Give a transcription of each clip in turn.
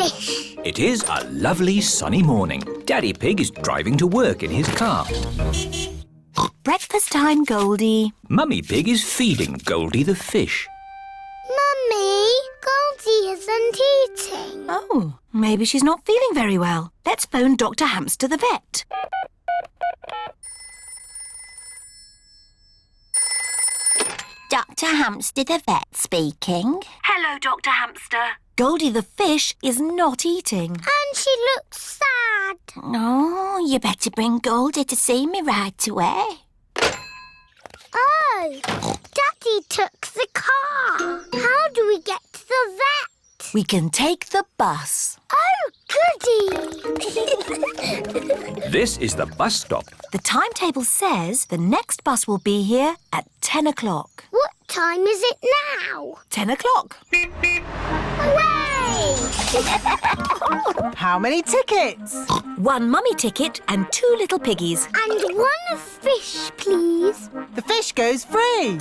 Fish. It is a lovely sunny morning. Daddy Pig is driving to work in his car. Breakfast time, Goldie. Mummy Pig is feeding Goldie the Fish. Mummy, Goldie isn't eating. Oh, maybe she's not feeling very well. Let's phone Dr. Hamster the vet. Dr. Hamster the vet speaking. Hello, Dr. Hamster. Goldie the fish is not eating. And she looks sad. Oh, you better bring Goldie to see me right away. Oh, Daddy took the car. How do we get to the vet? We can take the bus. Oh, goody! This is the bus stop. The timetable says the next bus will be here at 10 o'clock. What time is it now? 10 o'clock. Hooray! How many tickets? 1 mummy ticket and 2 little piggies. And 1 fish, please. The fish goes free.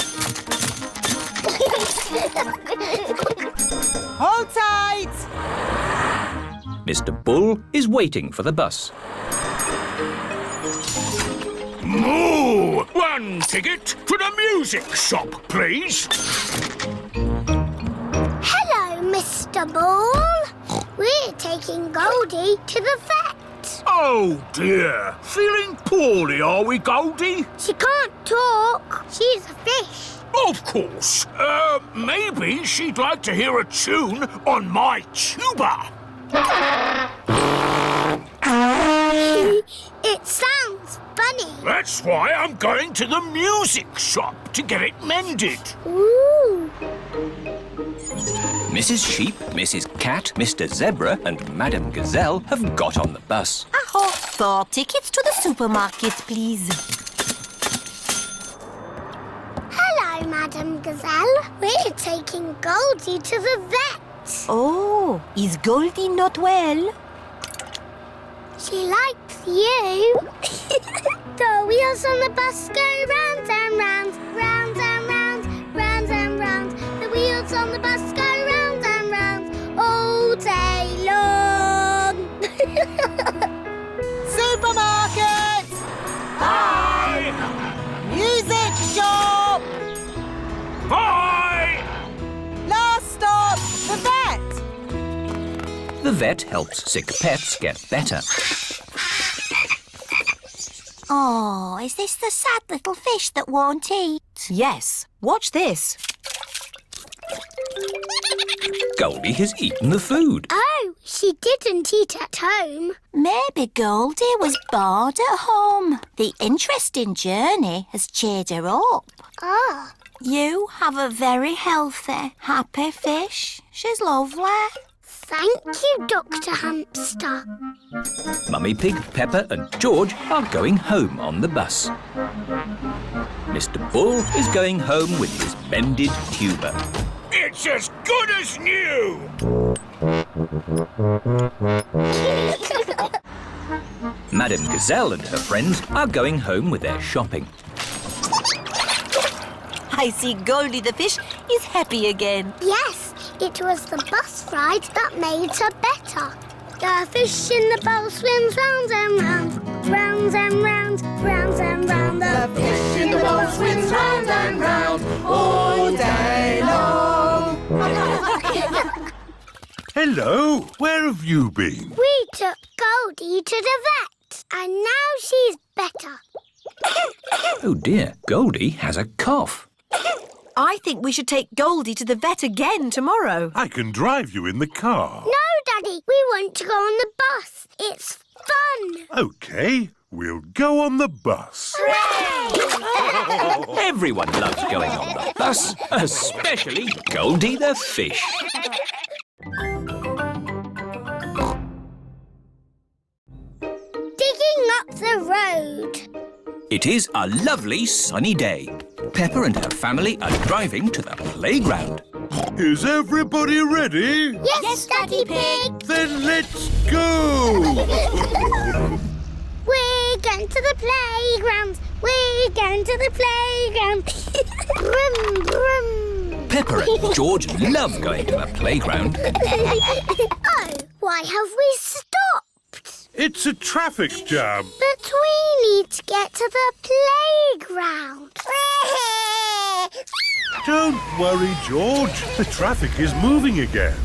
Hold tight! Mr. Bull is waiting for the bus. Moo! 1 ticket to the music shop, please. Hello, Mr. Bull. We're taking Goldie to the vet. Oh, dear. Feeling poorly, are we, Goldie? She can't talk. She's a fish. Of course. Maybe she'd like to hear a tune on my tuba. It sounds funny. That's why I'm going to the music shop to get it mended. Ooh. Mrs. Sheep, Mrs. Cat, Mr. Zebra and Madame Gazelle have got on the bus. Aho, 4 tickets to the supermarket, please. Hello, Madame Gazelle. We're taking Goldie to the vet. Oh, is Goldie not well? She likes you. The wheels on the bus go round and round, round and round, round and round. The wheels on the bus go round and round all day long. Supermarket! Bye! Music shop! Bye! Last stop, the vet! The vet helps sick pets get better. Oh, is this the sad little fish that won't eat? Yes. Watch this. Goldie has eaten the food. Oh, she didn't eat at home. Maybe Goldie was bored at home. The interesting journey has cheered her up. Ah, You have a very healthy, happy fish. She's lovely. thank you, Dr. Hamster. Mummy Pig, Peppa and George are going home on the bus. Mr. Bull is going home with his mended tuba. It's as good as new! Madame Gazelle and her friends are going home with their shopping. I see Goldie the fish is happy again. Yes, it was the bus ride that made her better. The fish in the bowl swims round and round, round and round, round and round. The fish in the bowl swims round and round all day long. Hello, where have you been? We took Goldie to the vet, and now she's better. Oh dear, Goldie has a cough. I think we should take Goldie to the vet again tomorrow. I can drive you in the car. No, Daddy, we want to go on the bus. It's fun. OK, we'll go on the bus. Hooray! Everyone loves going on the bus, especially Goldie the fish. Digging up the road. It is a lovely sunny day. Peppa and her family are driving to the playground. Is everybody ready? Yes, Daddy Pig. Then let's go! We're going to the playground. We're going to the playground. Brum, brum. Peppa and George love going to the playground. Oh, Why have we stopped? It's a traffic jam. But we need to get to the playground. Don't worry, George. The traffic is moving again.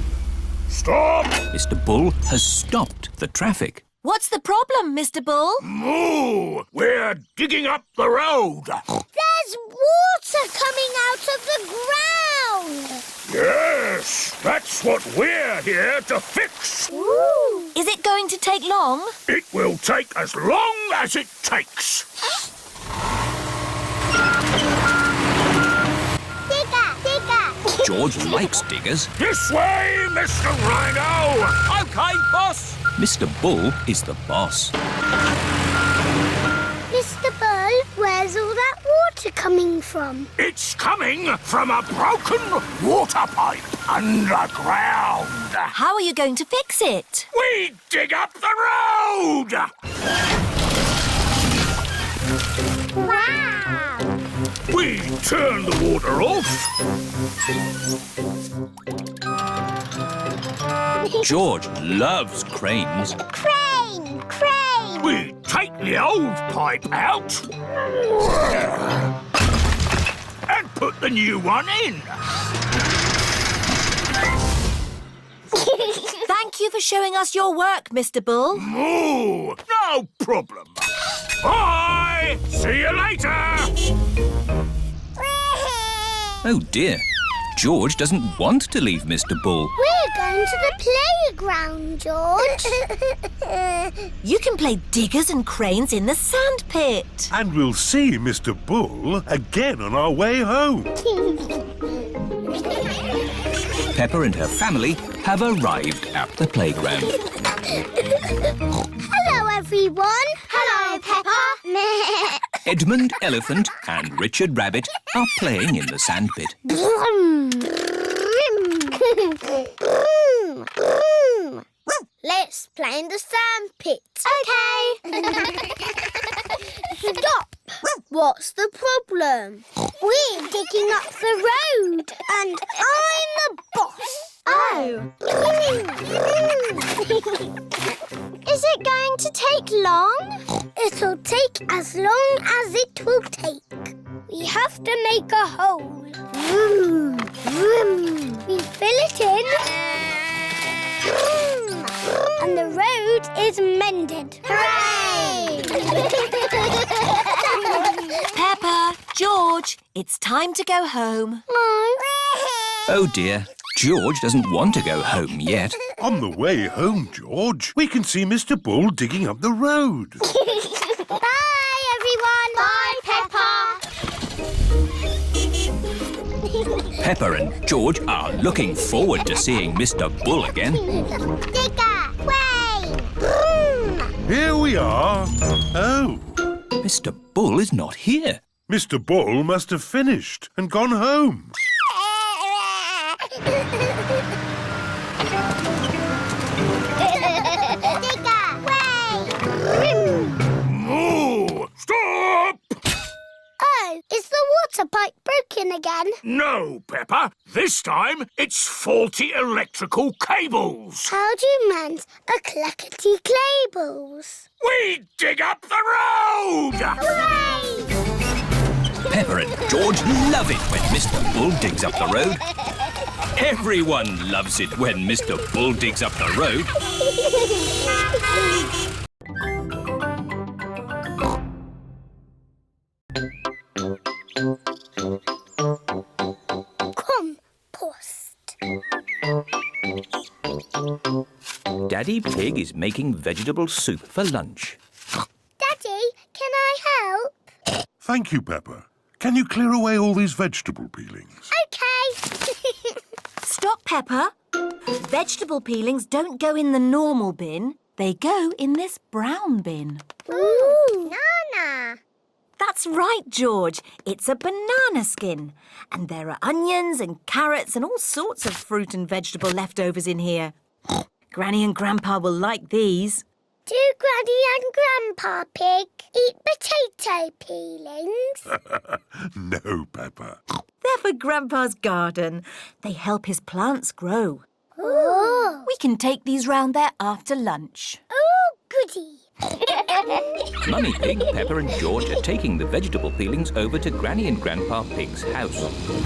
Stop! Mr. Bull has stopped the traffic. What's the problem, Mr. Bull? Moo! We're digging up the road. There's water coming out of the ground. Yes, that's what we're here to fix. Ooh. Is it going to take long? It will take as long as it takes. Digger, digger. George likes diggers. This way, Mr. Rhino. OK, boss. Mr. Bull is the boss. Mr. Bull, where's all that water coming from? It's coming from a broken water pipe underground. How are you going to fix it? We dig up the road. Wow! We turn the water off. George loves cranes. Crane! Crane! We take the old pipe out and put the new one in. Thank you for showing us your work, Mr. Bull. Moo! No problem. Bye! See you later! Oh dear. George doesn't want to leave Mr. Bull. We're going to the playground, George. You can play diggers and cranes in the sand pit. And we'll see Mr. Bull again on our way home. Peppa and her family have arrived at the playground. Hello, everyone. Hello, Peppa. Edmund Elephant and Richard Rabbit are playing in the sandpit. Let's play in the sandpit. Okay. Stop. What's the problem? We're digging up the road and I'm the boss. Oh. Is it going to take long? It'll take as long as it will take. We have to make a hole. Vroom, vroom. We fill it in. Vroom, and the road is mended. Hooray! Peppa, George, it's time to go home. Oh dear. George doesn't want to go home yet. On the way home, George, we can see Mr. Bull digging up the road. Bye, everyone. Bye, Peppa. Peppa and George are looking forward to seeing Mr. Bull again. Digger, way. Vroom. Here we are. Oh, Mr. Bull is not here. Mr. Bull must have finished and gone home. Digger, way. Moo! Stop! Oh, is the water pipe broken again? No, Peppa. This time it's faulty electrical cables. How do you mend a clackety cables? We dig up the road! Hooray! Peppa and George love it when Mr. Bull digs up the road. Everyone loves it when Mr. Bull digs up the road. Compost. Daddy Pig is making vegetable soup for lunch. Daddy, can I help? Thank you, Peppa. Can you clear away all these vegetable peelings? Okay. Stop, Peppa. Vegetable peelings don't go in the normal bin. They go in this brown bin. Ooh, Nana. That's right, George. It's a banana skin. And there are onions and carrots and all sorts of fruit and vegetable leftovers in here. Granny and Grandpa will like these. Do Granny and Grandpa Pig eat potato peelings? No, Peppa. They're for Grandpa's garden. They help his plants grow. Oh. We can take these round there after lunch. Oh, goody. Mummy Pig, Peppa and George are taking the vegetable peelings over to Granny and Grandpa Pig's house.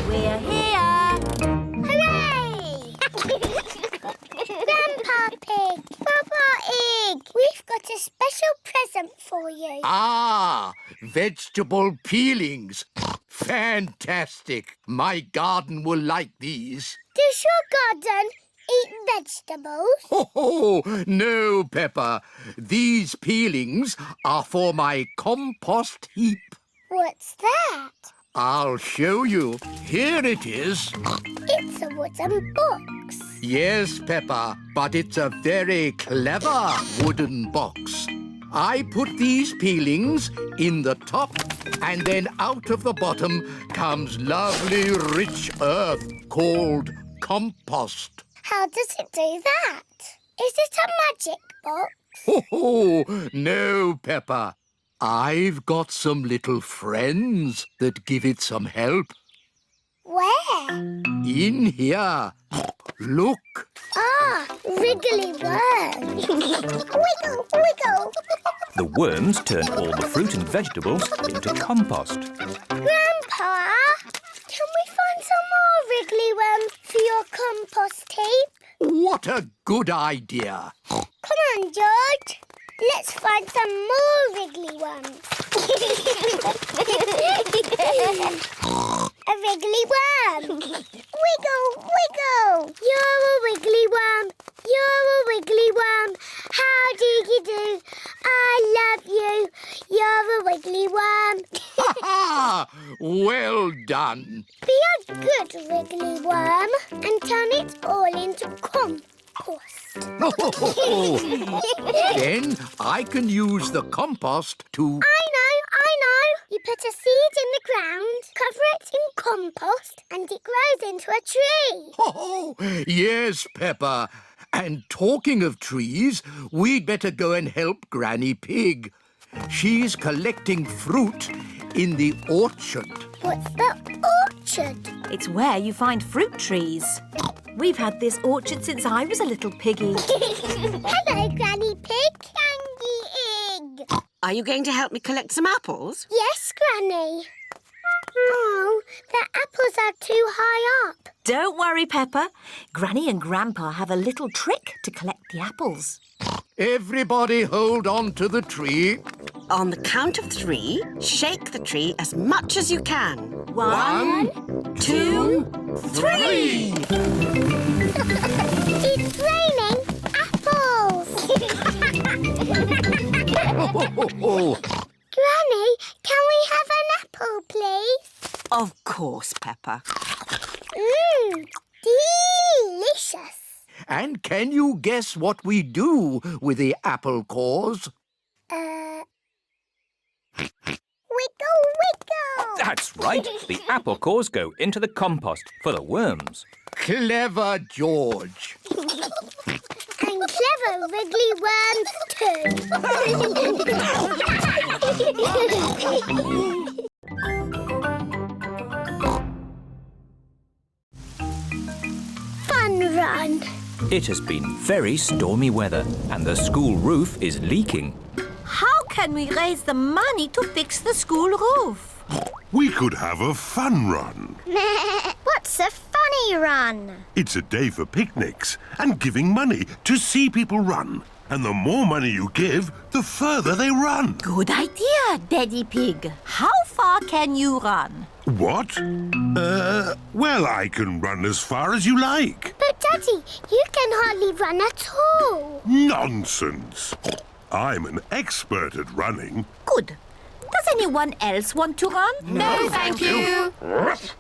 We're here! Hooray! Grandpa Pig, Papa Pig, we've got a special present for you. Ah, vegetable peelings. Fantastic. My garden will like these. Does your garden eat vegetables? Oh, no, Peppa. These peelings are for my compost heap. What's that? I'll show you. Here it is. It's a wooden box. Yes, Peppa, but it's a very clever wooden box. I put these peelings in the top, and then out of the bottom comes lovely rich earth called compost. How does it do that? Is it a magic box? Oh, no, Peppa. I've got some little friends that give it some help. Where? In here. Look. Ah, wriggly worm. Wiggle, wiggle. The worms turn all the fruit and vegetables into compost. Grandpa, can we find some more wriggly worms for your compost heap? What a good idea. Come on, George. Let's find some more wriggly worms. A wriggly worm. Wiggle, wiggle. You're a wiggly worm. You're a wiggly worm. How do you do? I love you. You're a wiggly worm. Ha! Well done. Be a good wiggly worm and turn it all into compost. Then I can use the compost to... I know. You put a seed in the ground, cover it in compost, and it grows into a tree. Oh, yes, Peppa. And talking of trees, we'd better go and help Granny Pig. She's collecting fruit in the orchard. What's the orchard? It's where you find fruit trees. We've had this orchard since I was a little piggy. Hello, Granny Pig. Candy egg. Are you going to help me collect some apples? Yes, Granny. Oh, the apples are too high up. Don't worry, Peppa. Granny and Grandpa have a little trick to collect the apples. Everybody hold on to the tree. On the count of 3, shake the tree as much as you can. 1, 2, 3! It's raining apples. Granny, can we have an apple, please? Of course, Peppa. Delicious. And can you guess what we do with the apple cores? Wiggle, wiggle. That's right. The apple cores go into the compost for the worms. Clever George. And clever wriggly worms too. Fun run. It has been very stormy weather and the school roof is leaking. How can we raise the money to fix the school roof? We could have a fun run. What's a funny run? It's a day for picnics and giving money to see people run. And the more money you give, the further they run. Good idea, Daddy Pig. How far can you run? What? Well, I can run as far as you like. But Daddy, you can hardly run at all. Nonsense. I'm an expert at running. Good. Does anyone else want to run? No, thank you.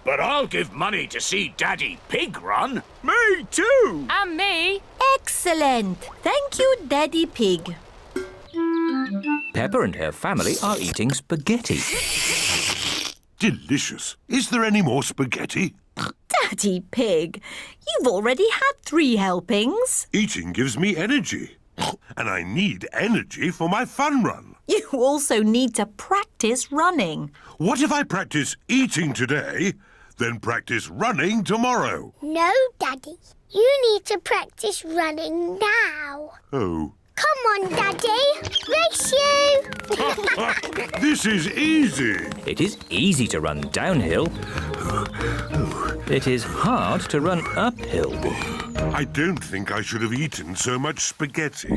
But I'll give money to see Daddy Pig run. Me too. And me. Excellent. Thank you, Daddy Pig. Peppa and her family are eating spaghetti. Delicious. Is there any more spaghetti? Daddy Pig, you've already had 3 helpings. Eating gives me energy. And I need energy for my fun run. You also need to practice running. What if I practice eating today, Then practice running tomorrow. No, Daddy. You need to practice running now. Oh. Come on, Daddy. Race you. This is easy. It is easy to run downhill. It is hard to run uphill. I don't think I should have eaten so much spaghetti.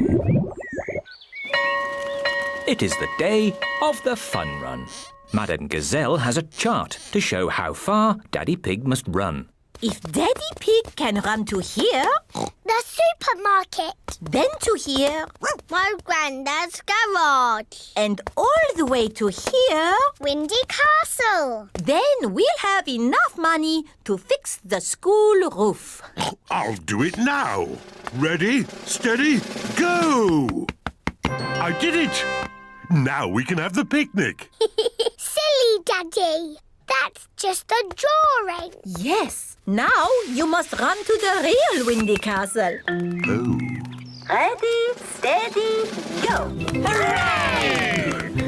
It is the day of the fun run. Madame Gazelle has a chart to show how far Daddy Pig must run. If Daddy Pig can run to here, The supermarket. then to here, My granddad's garage. and all the way to here, Windy Castle. then we'll have enough money to fix the school roof. I'll do it now. Ready, steady, go! I did it! Now we can have the picnic. Silly Daddy. That's just a drawing. Yes, now you must run to the real Windy Castle. Oh. Ready, steady, go! Hooray!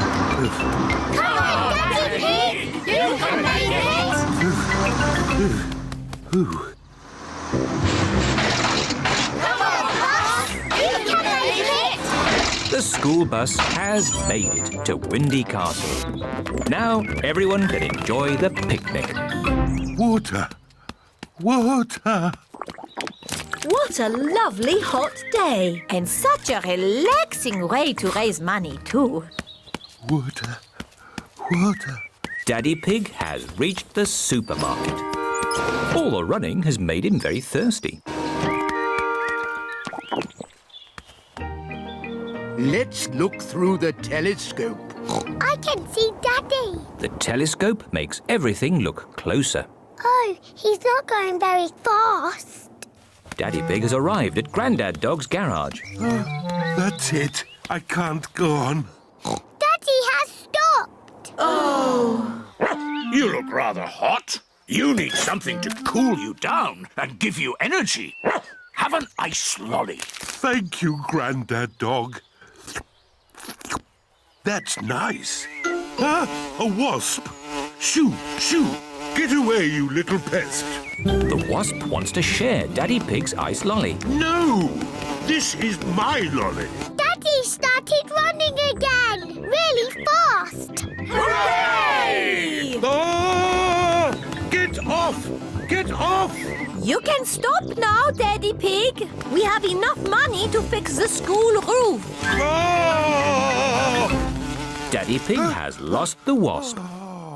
Come on, Daddy Pig. You can make it. Come on, Boss. You can make it. The school bus has made it to Windy Castle. Now everyone can enjoy the picnic. Water. Water. What a lovely hot day, and such a relaxing way to raise money too. Water. Water. Daddy Pig has reached the supermarket. All the running has made him very thirsty. Let's look through the telescope. I can see Daddy. The telescope makes everything look closer. Oh, he's not going very fast. Daddy Pig has arrived at Grandad Dog's garage. That's it. I can't go on. Daddy has stopped. You look rather hot. You need something to cool you down and give you energy. Have an ice lolly. Thank you, Grandad Dog. That's nice. Ah, a wasp. Shoo, shoo. Get away, you little pest. The wasp wants to share Daddy Pig's ice lolly. No! This is my lolly. Daddy started running again. Really fast. Hooray! Ah! Get off! Get off! You can stop now, Daddy Pig. We have enough money to fix the school roof. Ah! Daddy Pig has lost the wasp.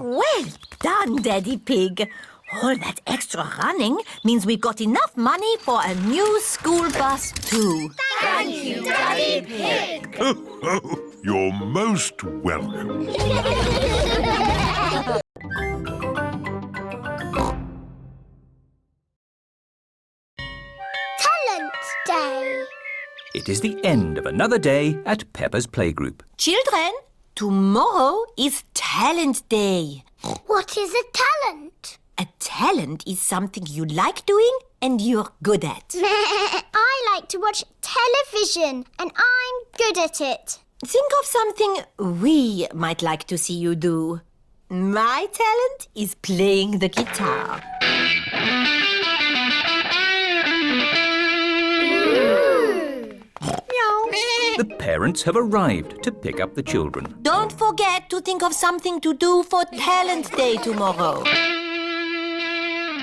Well done, Daddy Pig. All that extra running means we've got enough money for a new school bus too. Thank you, Daddy Pig. You're most welcome. Talent Day. It is the end of another day at Peppa's playgroup. Children, tomorrow is Talent Day. What is a talent? A talent is something you like doing and you're good at. I like to watch television and I'm good at it. Think of something we might like to see you do. My talent is playing the guitar. Meow. The parents have arrived to pick up the children. Don't forget to think of something to do for Talent Day tomorrow.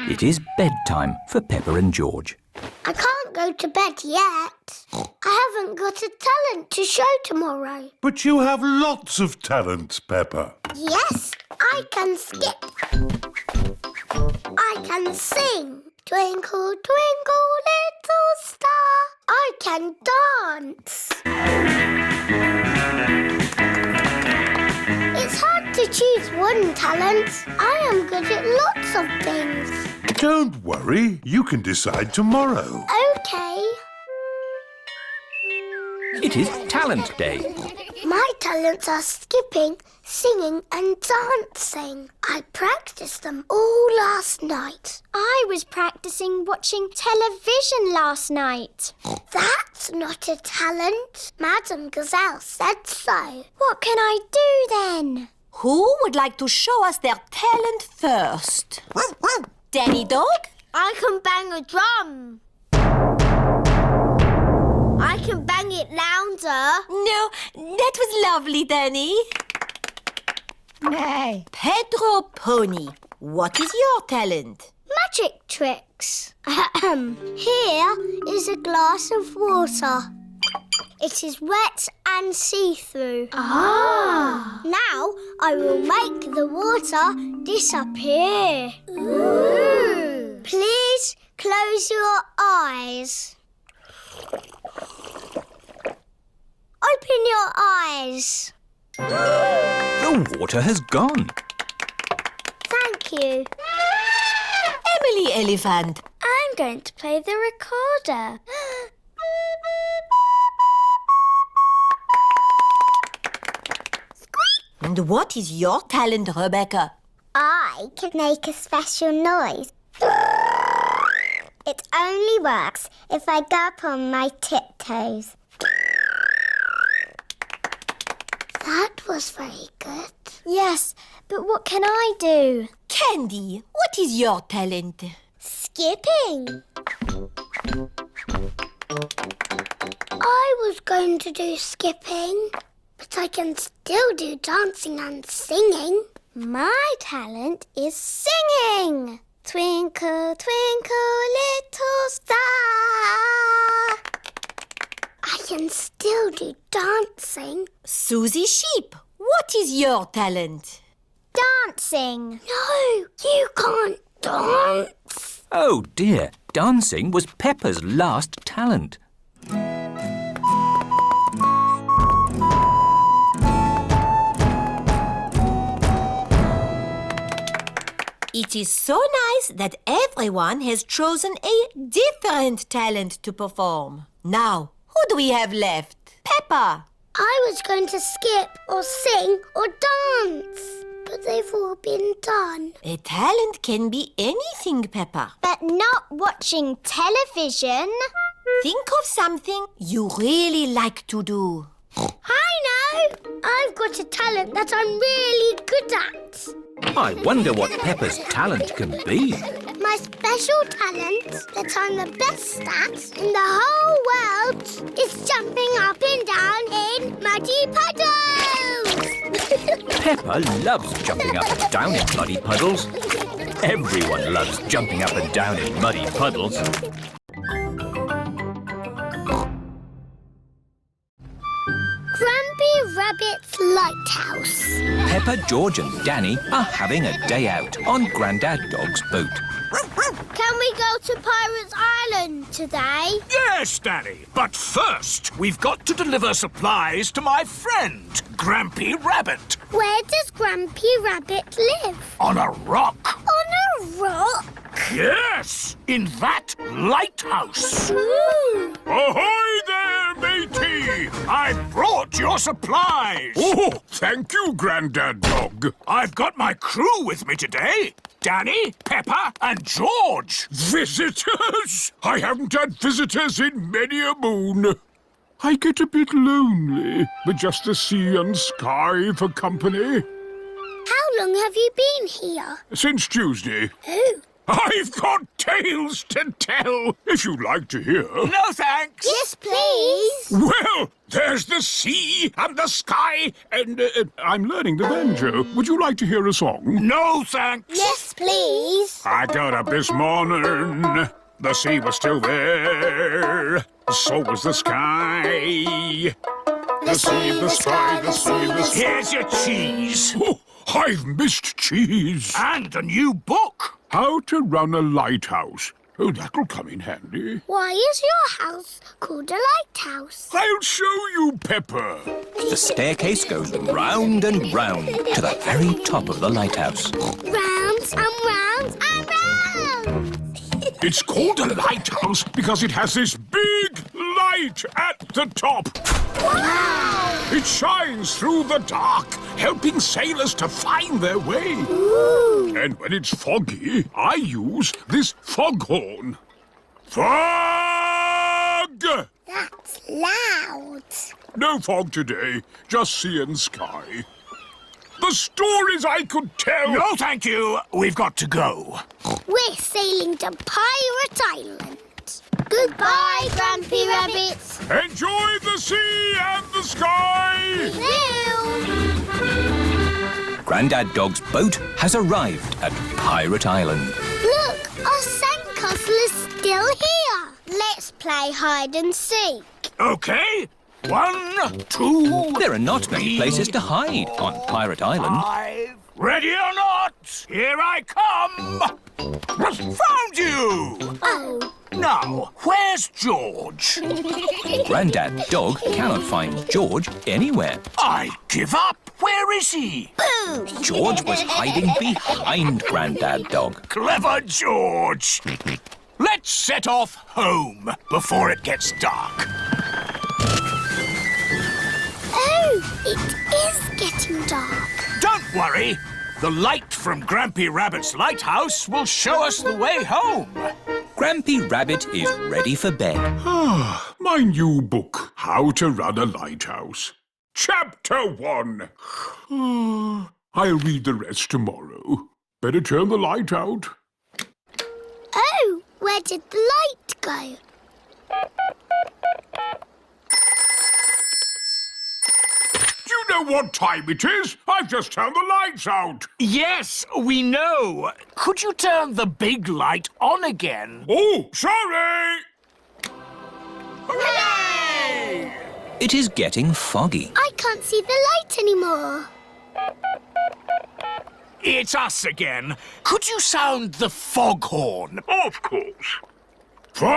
It is bedtime for Peppa and George. I can't go to bed yet. I haven't got a talent to show tomorrow. But you have lots of talents, Peppa. Yes, I can skip. I can sing. Twinkle, twinkle, little star. I can dance. It's hard to choose one talent. I am good at lots of things. Don't worry, you can decide tomorrow. Okay. It is Talent Day. My talents are skipping, singing and dancing. I practiced them all last night. I was practicing watching television last night. That's not a talent. Madame Gazelle said so. What can I do then? Who would like to show us their talent first? Danny Dog? I can bang a drum. I can bang it louder. No, that was lovely, Danny. Nay. Pedro Pony, what is your talent? Magic tricks. Here is a glass of water. It is wet and see-through. Ah. Now I will make the water disappear. Ooh. Please close your eyes. Open your eyes. The water has gone. Thank you. Emily Elephant. I'm going to play the recorder. And what is your talent, Rebecca? I can make a special noise. It only works if I go up on my tiptoes. That was very good. Yes, but what can I do? Candy, what is your talent? Skipping. I was going to do skipping, but I can still do dancing and singing. My talent is singing. Twinkle, twinkle, little star. I can still do dancing. Suzy Sheep, what is your talent? Dancing. No, you can't dance. Oh dear, dancing was Peppa's last talent. It is so nice that everyone has chosen a different talent to perform. Now, who do we have left? Peppa. I was going to skip or sing or dance, but they've all been done. A talent can be anything, Peppa. But not watching television. Think of something you really like to do. I know! I've got a talent that I'm really good at. I wonder what Peppa's talent can be. My special talent that I'm the best at in the whole world is jumping up and down in muddy puddles. Peppa loves jumping up and down in muddy puddles. Everyone loves jumping up and down in muddy puddles. Grampy Rabbit's Lighthouse. Peppa, George and Danny are having a day out on Grandad Dog's boat. Can we go to Pirates Island today? Yes, Danny. But first, we've got to deliver supplies to my friend, Grampy Rabbit. Where does Grampy Rabbit live? On a rock. On a rock? Yes, in that lighthouse. Ooh. Ahoy there, matey! I've brought your supplies. Oh, thank you, Grandad Dog. I've got my crew with me today. Danny, Peppa and George. Visitors? I haven't had visitors in many a moon. I get a bit lonely with just the sea and sky for company. How long have you been here? Since Tuesday. Oh. I've got tales to tell, if you'd like to hear. No, thanks. Yes, please. Well, there's the sea and the sky, and I'm learning the banjo. Would you like to hear a song? No, thanks. Yes, please. I got up this morning. The sea was still there. So was the sky. The sea, the sky, the sea, the sky. Here's your cheese. Oh, I've missed cheese. And a new book. How to Run a Lighthouse. Oh, that'll come in handy. Why is your house called a lighthouse? I'll show you, Peppa. The staircase goes round and round to the very top of the lighthouse. Round and round and round. It's called a lighthouse because it has this big light at the top. Wow! It shines through the dark, helping sailors to find their way. Ooh. And when it's foggy, I use this foghorn. Fog! That's loud. No fog today, just sea and sky. the stories I could tell. No, thank you. We've got to go. We're sailing to Pirate Island. Goodbye, Grampy Rabbits. Enjoy the sea and the sky. Grandad Dog's boat has arrived at Pirate Island. Look, our sandcastle is still here. Let's play hide and seek. OK. 1, 2... There are not many places to hide on Pirate Island. 5. Ready or not, here I come. Found you. Oh. Now, where's George? Grandad Dog cannot find George anywhere. I give up. Where is he? Boo! George was hiding behind Grandad Dog. Clever George. Let's set off home before it gets dark. Oh, it is getting dark. Don't worry. The light from Grampy Rabbit's lighthouse will show us the way home. Grampy Rabbit is ready for bed. My new book, How to Run a Lighthouse. Chapter 1. I'll read the rest tomorrow. Better turn the light out. Oh, where did the light go? Do you know what time it is? I've just turned the lights out. Yes, we know. Could you turn the big light on again? Oh, sorry. Hooray! It is getting foggy. I can't see the light anymore. It's us again. Could you sound the foghorn? Of course. Fog!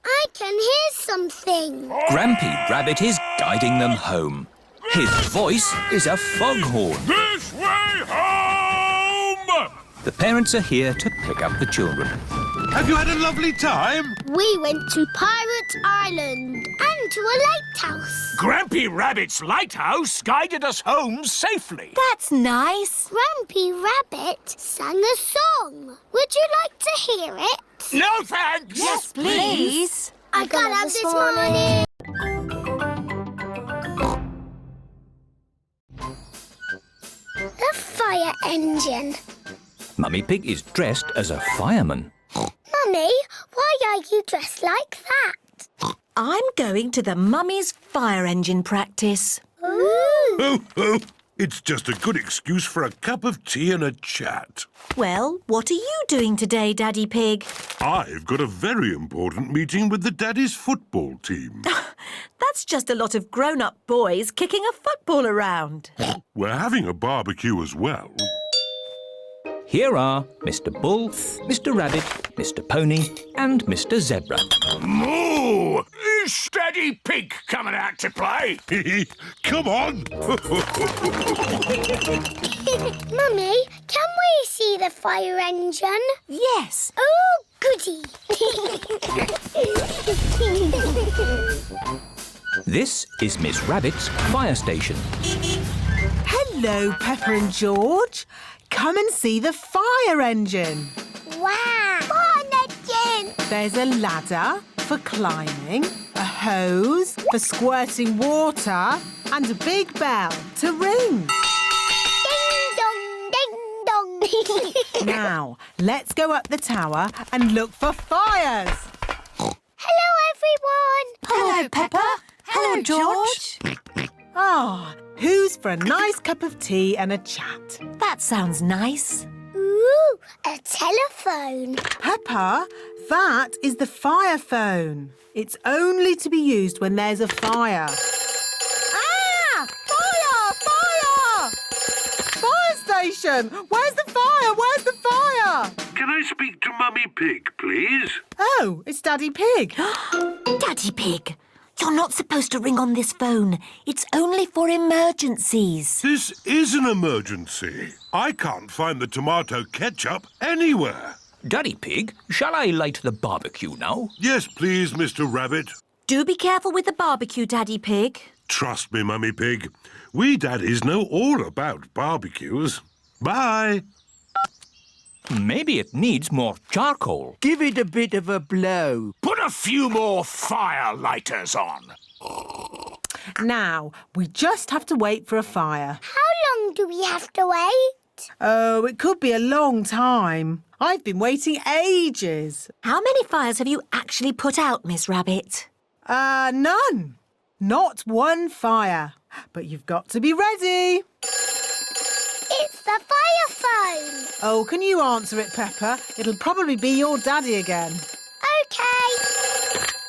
I can hear something. Grampy Rabbit is guiding them home. His voice is a foghorn. This way home! The parents are here to pick up the children. Have you had a lovely time? We went to Pirate Island and to a lighthouse. Grampy Rabbit's lighthouse guided us home safely. That's nice. Grampy Rabbit sang a song. Would you like to hear it? No thanks. Yes, please. I got up this morning. The fire engine. Mummy Pig is dressed as a fireman. Mummy, why are you dressed like that? I'm going to the Mummy's fire engine practice. Ooh. Ho, ho! It's just a good excuse for a cup of tea and a chat. Well, what are you doing today, Daddy Pig? I've got a very important meeting with the Daddy's football team. That's just a lot of grown-up boys kicking a football around. We're having a barbecue as well. Here are Mr. Bull, Mr. Rabbit, Mr. Pony and Mr. Zebra. Moo! Is Steady Pig coming out to play? Come on! Mummy, can we see the fire engine? Yes. Oh, goody. This is Miss Rabbit's fire station. Hello, Peppa and George. Come and see the fire engine. Wow. Fire engine. There's a ladder for climbing, a hose for squirting water, and a big bell to ring. Ding dong, ding dong. Now, let's go up the tower and look for fires. Hello, everyone. Hello, Peppa. Hello, George. Ah, who's for a nice cup of tea and a chat? That sounds nice. Ooh, a telephone. Peppa, that is the fire phone. It's only to be used when there's a fire. Ah! Fire! Fire! Fire station! Where's the fire? Where's the fire? Can I speak to Mummy Pig, please? Oh, it's Daddy Pig. Daddy Pig, you're not supposed to ring on this phone. It's only for emergencies. This is an emergency. I can't find the tomato ketchup anywhere. Daddy Pig, shall I light the barbecue now? Yes, please, Mr. Rabbit. Do be careful with the barbecue, Daddy Pig. Trust me, Mummy Pig. We daddies know all about barbecues. Bye. Maybe it needs more charcoal. Give it a bit of a blow. Put a few more fire lighters on. Now, we just have to wait for a fire. How long do we have to wait? Oh, it could be a long time. I've been waiting ages. How many fires have you actually put out, Miss Rabbit? None. Not one fire. But you've got to be ready. It's the fire phone. Oh, can you answer it, Peppa? It'll probably be your daddy again. OK.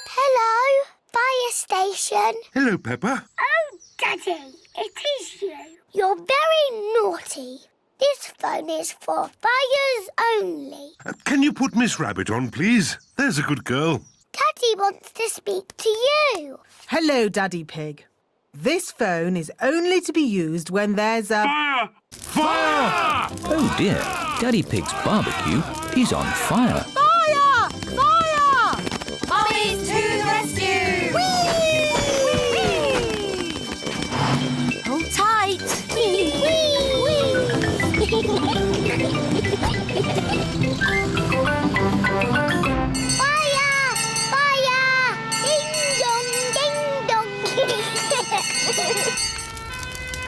Hello, fire station. Hello, Peppa. Oh, Daddy, it is you. You're very naughty. This phone is for fires only. Can you put Miss Rabbit on, please? There's a good girl. Daddy wants to speak to you. Hello, Daddy Pig. This phone is only to be used when there's a... Fire! Fire! Oh dear, Daddy Pig's barbecue is on fire. Fire! Fire! Mummy's to the rescue! Whee! Hold tight. Fire! Fire! Ding dong, ding dong.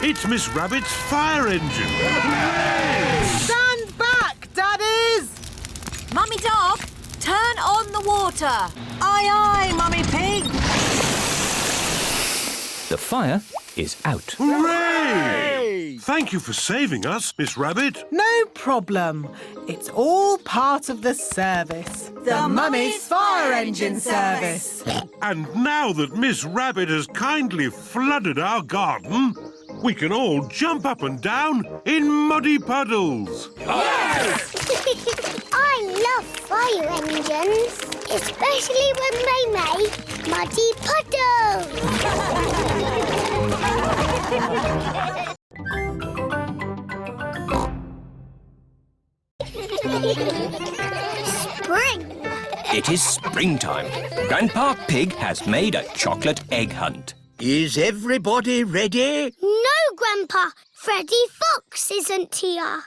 It's Miss Rabbit's fire engine. Stand back, Daddies! Mummy Dog, turn on the water. Aye, aye, Mummy Pig. The fire is out. Hooray! Thank you for saving us, Miss Rabbit. No problem. It's all part of the service. The Mummy's Fire Engine Service. And now that Miss Rabbit has kindly flooded our garden, we can all jump up and down in muddy puddles. I love fire engines, especially when they make muddy puddles. Spring. It is springtime. Grandpa Pig has made a chocolate egg hunt. Is everybody ready? No, Grandpa. Freddy Fox isn't here.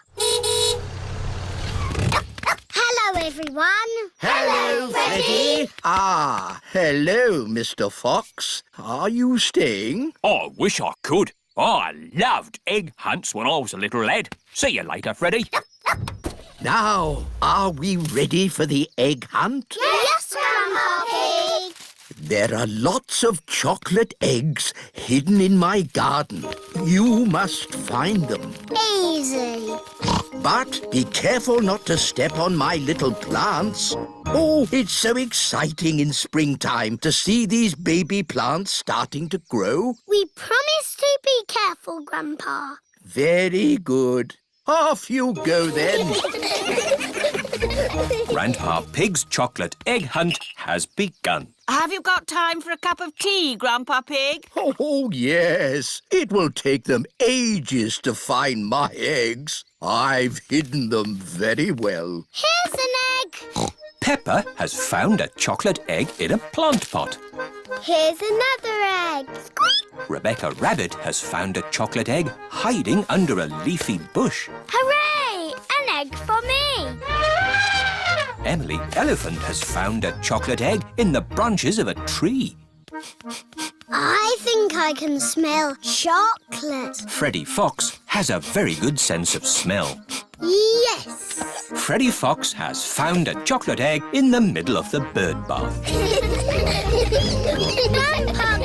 Hello, everyone. Hello, Freddy. Ah, hello, Mr. Fox. Are you staying? I wish I could. I loved egg hunts when I was a little lad. See you later, Freddy. Now, are we ready for the egg hunt? Yes, Grandpa Pig. There are lots of chocolate eggs hidden in my garden. You must find them. Easy. But be careful not to step on my little plants. Oh, it's so exciting in springtime to see these baby plants starting to grow. We promise to be careful, Grandpa. Very good. Off you go then. Grandpa Pig's chocolate egg hunt has begun. Have you got time for a cup of tea, Grandpa Pig? Oh, yes. It will take them ages to find my eggs. I've hidden them very well. Here's an egg. Peppa has found a chocolate egg in a plant pot. Here's another egg. Squeak. Rebecca Rabbit has found a chocolate egg hiding under a leafy bush. Hooray! An egg for me. Emily Elephant has found a chocolate egg in the branches of a tree. I think I can smell chocolate. Freddy Fox has a very good sense of smell. Yes. Freddy Fox has found a chocolate egg in the middle of the bird bath.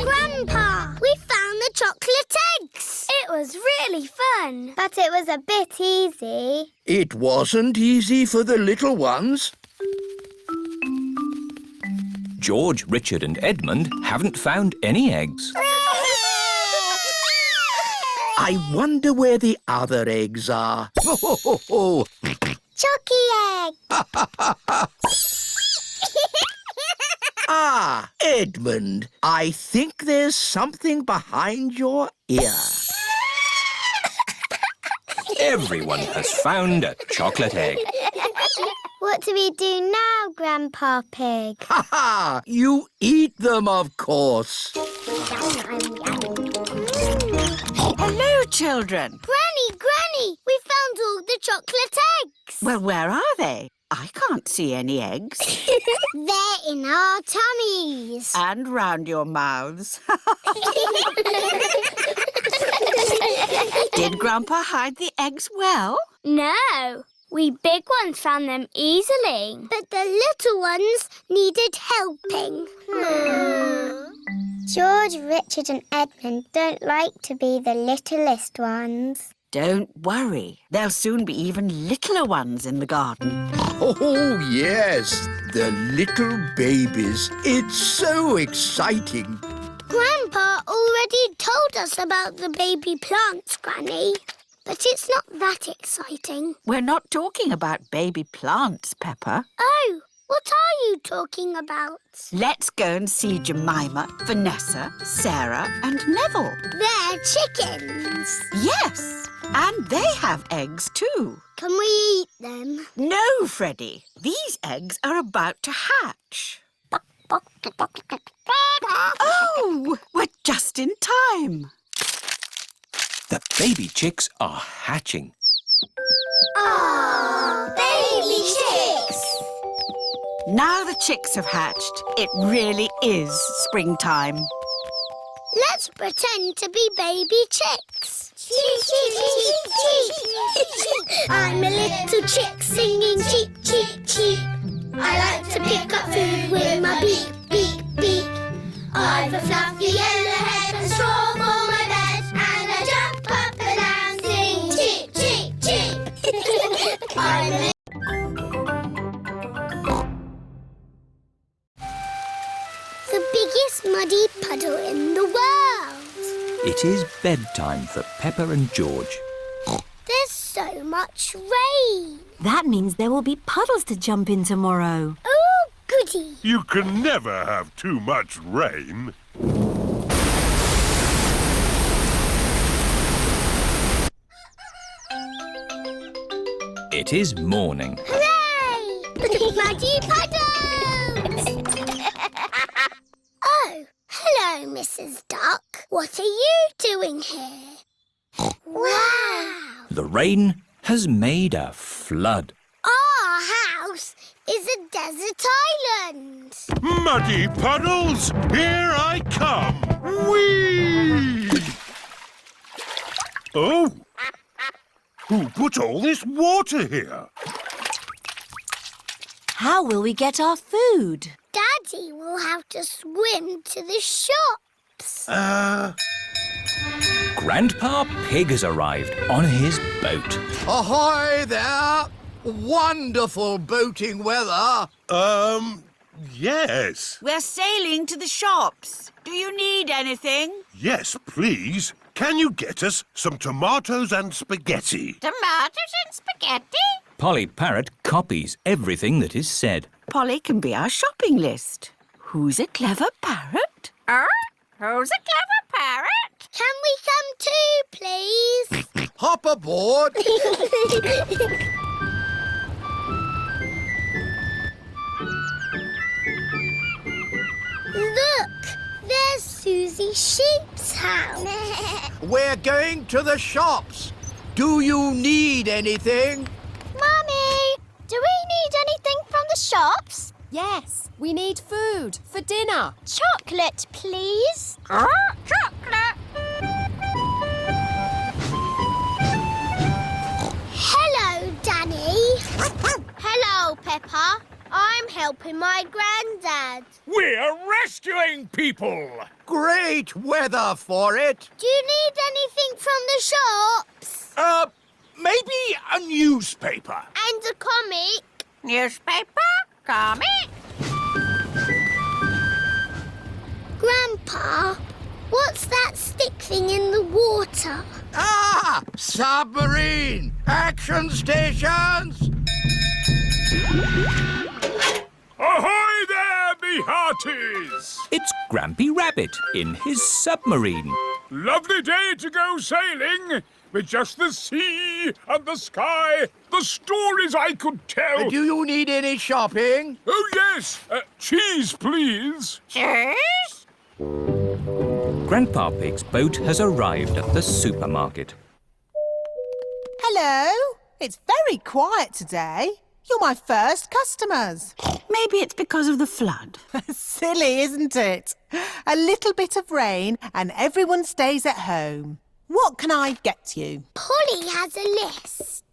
Grandpa, we found the chocolate eggs. It was really fun, but it was a bit easy. It wasn't easy for the little ones. George, Richard and Edmund haven't found any eggs. I wonder where the other eggs are. Chucky egg. Ah, Edmund, I think there's something behind your ear. Everyone has found a chocolate egg. What do we do now, Grandpa Pig? Ha ha! You eat them, of course. Hello, children. Granny, we found all the chocolate eggs. Well, where are they? I can't see any eggs. They're in our tummies. And round your mouths. Did Grandpa hide the eggs well? No, we big ones found them easily. But the little ones needed helping. George, Richard and Edmund don't like to be the littlest ones. Don't worry. There'll soon be even littler ones in the garden. Oh, yes, the little babies. It's so exciting. Grandpa already told us about the baby plants, Granny. But it's not that exciting. We're not talking about baby plants, Peppa. Oh, what are you talking about? Let's go and see Jemima, Vanessa, Sarah and Neville. They're chickens. Yes, and they have eggs too. Can we eat them? No, Freddy. These eggs are about to hatch. Oh, we're just in time. The baby chicks are hatching. Oh, baby chicks! Now the chicks have hatched, it really is springtime. Let's pretend to be baby chicks. Cheep, cheep, cheep, cheep. I'm a little chick singing cheep, cheep, cheep. I like to pick up food with my beak, beak, beak. I've a fluffy yellow head and straw for my bed, and I jump up and down, sing cheep, cheep, cheep. I'm a the biggest muddy puddle in the world. It is bedtime for Peppa and George. There's so much rain. That means there will be puddles to jump in tomorrow. Oh, goody. You can never have too much rain. It is morning. Hooray! Muddy puddles! Oh, hello, Mrs. Duck. What are you doing here? Wow! The rain has made a flood. Our house is a desert island. Muddy puddles, here I come. Whee! Oh! Who put all this water here? How will we get our food? Daddy will have to swim to the shops. Grandpa Pig has arrived on his boat. Ahoy there! Wonderful boating weather. Yes. We're sailing to the shops. Do you need anything? Yes, please. Can you get us some tomatoes and spaghetti? Tomatoes and spaghetti? Polly Parrot copies everything that is said. Polly can be our shopping list. Who's a clever parrot? Who's a clever parrot? Can we come too, please? Hop aboard. Look, there's Suzy Sheep's house. We're going to the shops. Do you need anything? Mummy, do we need anything from the shops? Yes, we need food for dinner. Chocolate, please. Chocolate. Hello, Danny. Hello, Peppa. I'm helping my granddad. We're rescuing people. Great weather for it. Do you need anything from the shops? Maybe a newspaper. And a comic? Newspaper? Comic? Grandpa, what's that stick thing in the water? Ah! Submarine! Action stations! Ahoy there, me hearties! It's Grampy Rabbit in his submarine. Lovely day to go sailing, with just the sea and the sky, the stories I could tell. Do you need any shopping? Oh, yes. Cheese, please. Cheese? Grandpa Pig's boat has arrived at the supermarket. Hello. It's very quiet today. You're my first customers. Maybe it's because of the flood. Silly, isn't it? A little bit of rain and everyone stays at home. What can I get you? Polly has a list.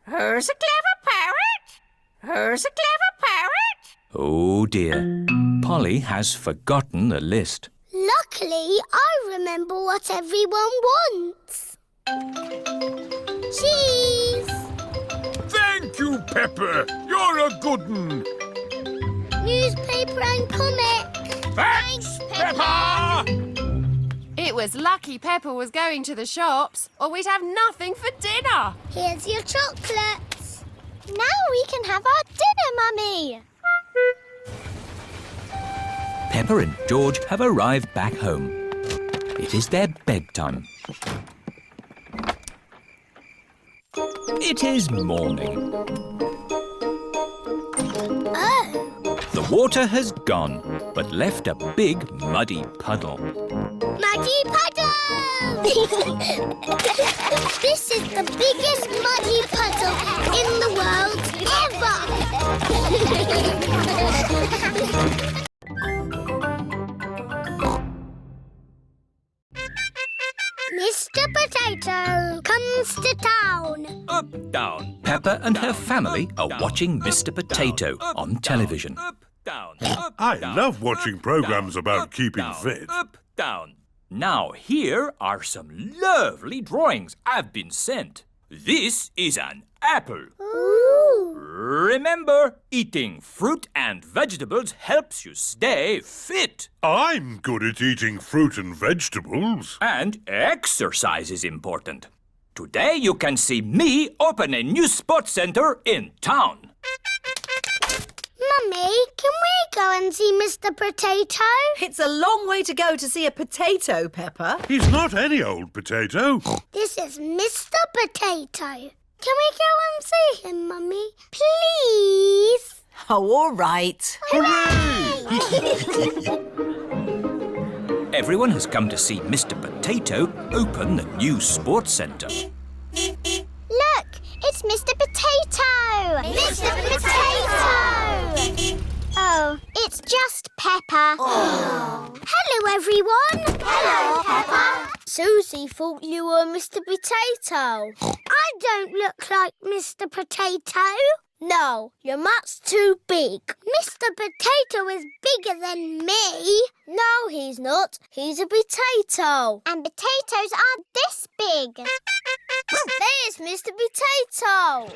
Who's a clever parrot? Who's a clever parrot? Oh dear. Polly has forgotten the list. Luckily, I remember what everyone wants. Cheese! Thank you, Peppa. You're a good un. Newspaper and comic. Thanks, Peppa! It was lucky Peppa was going to the shops, or we'd have nothing for dinner. Here's your chocolates. Now we can have our dinner, Mummy. Peppa and George have arrived back home. It is their bedtime. It is morning. Oh. The water has gone, but left a big muddy puddle. Muddy puddle! This is the biggest muddy puddle in the world ever! Mr. Potato comes to town. Up, down. Peppa and her family are watching Mr. Potato on television. Up, down. I love watching programs about keeping fit. Up, down. Now here are some lovely drawings I've been sent. This is an apple. Ooh. Remember, eating fruit and vegetables helps you stay fit. I'm good at eating fruit and vegetables. And exercise is important. Today you can see me open a new sports center in town. Mummy, can we go and see Mr. Potato? It's a long way to go to see a potato, Peppa. He's not any old potato. This is Mr. Potato. Can we go and see him, Mummy? Please? Oh, all right. Everyone has come to see Mr. Potato open the new sports centre. Look, it's Mr. Potato! Mr. Potato! Oh, it's just Peppa. Oh. Hello, everyone. Hello, Peppa. Suzy thought you were Mr. Potato. I don't look like Mr. Potato. No, you're much too big. Mr. Potato is bigger than me. No, he's not. He's a potato. And potatoes aren't this big. There's Mr. Potato.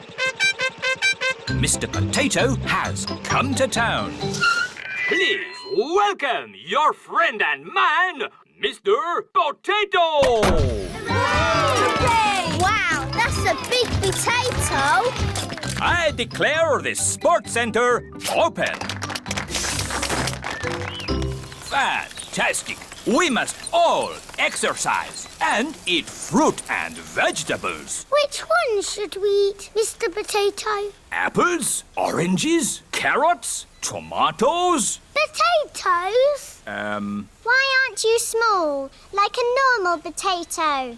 Mr. Potato has come to town. Please welcome your friend and mine, Mr. Potato! Hooray! Wow, that's a big potato. I declare this sports center open. Fantastic! We must all exercise and eat fruit and vegetables. Which one should we eat, Mr. Potato? Apples, oranges, carrots, tomatoes. Potatoes? Why aren't you small, like a normal potato?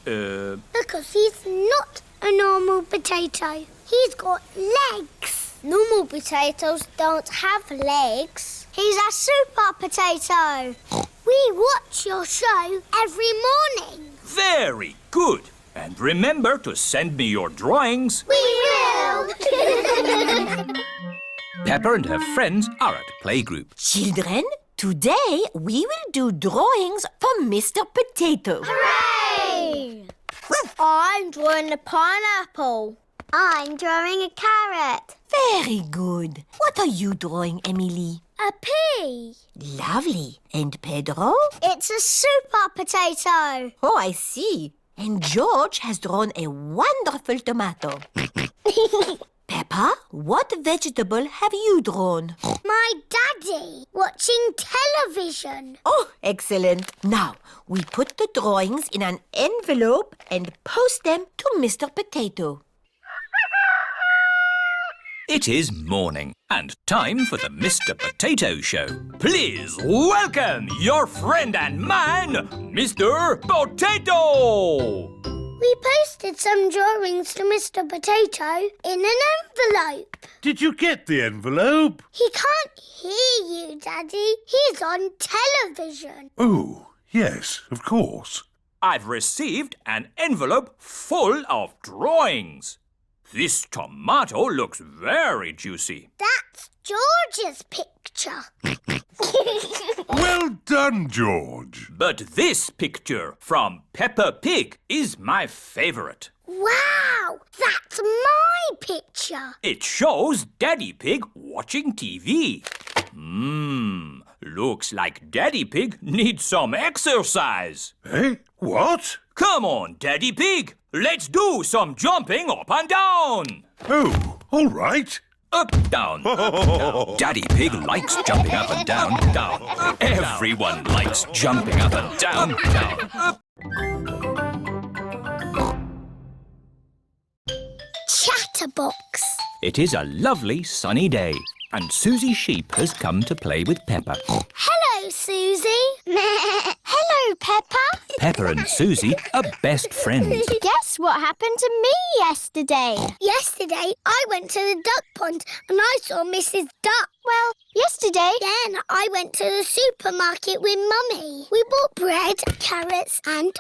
Because he's not a normal potato. He's got legs. Normal potatoes don't have legs. He's a super potato. We watch your show every morning. Very good. And remember to send me your drawings. We will. Peppa and her friends are at playgroup. Children, today we will do drawings for Mr. Potato. Hooray! I'm drawing a pineapple. I'm drawing a carrot. Very good. What are you drawing, Emily? A pea. Lovely. And Pedro? It's a super potato. Oh, I see. And George has drawn a wonderful tomato. Peppa, what vegetable have you drawn? My daddy watching television. Oh, excellent. Now, we put the drawings in an envelope and post them to Mr. Potato. It is morning and time for the Mr. Potato Show. Please welcome your friend and mine, Mr. Potato! We posted some drawings to Mr. Potato in an envelope. Did you get the envelope? He can't hear you, Daddy. He's on television. Oh, yes, of course. I've received an envelope full of drawings. This tomato looks very juicy. That's George's picture. Well done, George. But this picture from Peppa Pig is my favourite. Wow, that's my picture. It shows Daddy Pig watching TV. Looks like Daddy Pig needs some exercise. Eh? What? Come on, Daddy Pig. Let's do some jumping up and down. Oh, all right. Up, down, up, down. Daddy Pig likes jumping up and down, down. Everyone likes jumping up and down, down, up. Chatterbox. It is a lovely sunny day, and Suzy Sheep has come to play with Peppa. Hello, Suzy. Hello, Peppa. Peppa and Suzy are best friends. Guess what happened to me yesterday? Yesterday, I went to the duck pond and I saw Mrs. Duck. Well, yesterday... Then I went to the supermarket with Mummy. We bought bread, carrots and...